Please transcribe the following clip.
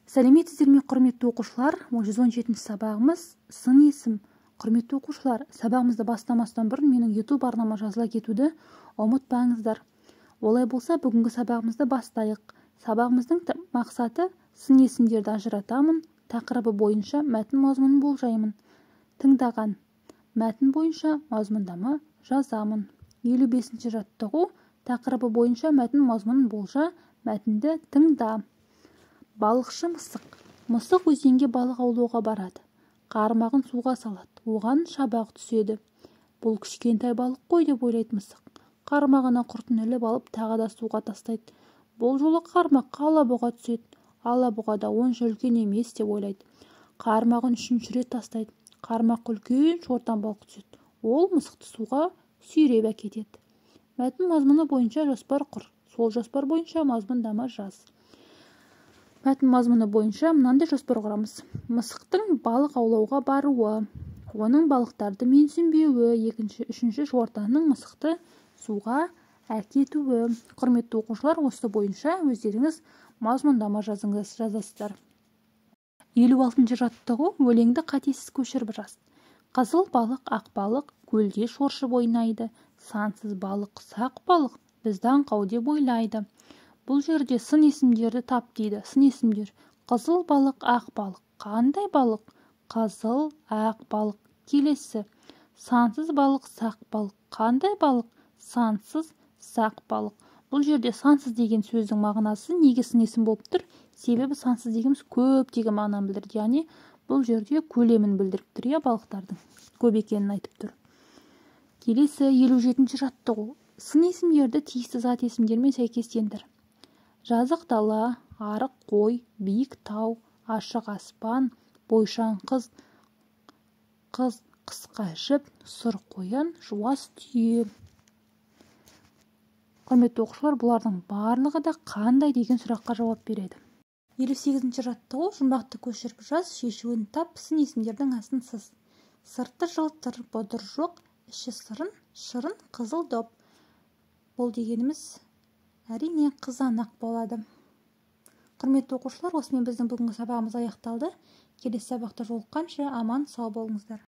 Сәлеметсіздер ме, құрметті оқушылар? 117 сабағымыз сын есім. Құрметті оқушылар, сабағымызды бастамастан бұрын менің YouTube арнама жазыла кетуді ұмытпаңыздар. Олай болса, бүгінгі сабағымызды бастайық. Сабағымыздың мақсаты сын есімдерді ажыратамын, тақырыбы бойынша мәтін мазмұнын болжаймын. Тыңдаған. Мәтін бойынша мазмұндама жазамын. 55-ші жаттығу. Тақырыбы бойынша мәтін мазмұнын болжа, мәтінді тыңда. Балықшы мысық. Мысық өзенге балық аулауға барады. Қармағын суға салады. Оған шабақ түседі. Бұл кішкентай балық қой деп ойлайды мысық. Қармағына құртын іліп алып тағы да суға тастайды. Бұл жолы қармаққа алабұға түседі. Алабұға да онша үлкен емес деп ойлайды. Қармағын үшінші рет тастайды. Қармаққа үлкен шортан балық түседі. Ол мысықты суға сүйреп әкетеді. Мәтін мазмұны бойынша жоспар құр. Сол жоспар бойынша мазмұндама жаз. Мәтін мазмұны бойынша мынандай жоспар құрамыз. Мысықтың балық аулауға баруы, оның балықтарды менсінбеуі, үшінші шортанның мысықты суға әкетуі. Құрметті оқушылар, осы бойынша өздеріңіз мазмұндама жазасыздар. 56-ші жаттығу. Өлеңді қатесіз көшіріп жаз. Қызыл балық, ақ балық көлде шоршып ойнайды. Сансыз балық, сақ балық бізді аңқау деп ойлайды. Бұл жерде сын есімдерді тап дейді. Сын есімдер. Қызыл балық, ақ балық. Қандай балық? Қызыл, ақ балық. Келесі. Сансыз балық, сақ балық. Қандай балық? Сансыз, сақ балық. Бұл жерде сансыз деген сөздің мағынасы неге сын есім болып тұр? Себебі сансыз дегеніміз көп деген мағынаны білдіреді. Яғни бұл жерде көлемін білдіріп тұр, иә, балықтардың көп екенін айтып тұр. Келесі 57-ші жаттығу. Сын есімдерді тиісті зат есімдермен сәйкестендір. Жазық дала, арық қой, биік тау, ашық аспан, бойшаң қыз, қысқа жіп, сұр қоян, жуас түйе. Құрметті оқушылар, бұлардың барлығы да қандай деген сұраққа жауап береді. 58-ші жаттығу. Жұмбақты көшіріп жаз, шешуін тап, сын есімдердің астын сыз. Сырты жылтыр, бұдыр жоқ, іші сырын, шырын, қызыл доп. Бұл дегеніміз әрине қызанақ болады. Құрметті оқушылар, осымен біздің бүгінгі сабағымыз аяқталды. Келесі сабақта жолыққанша аман сау болыңыздар.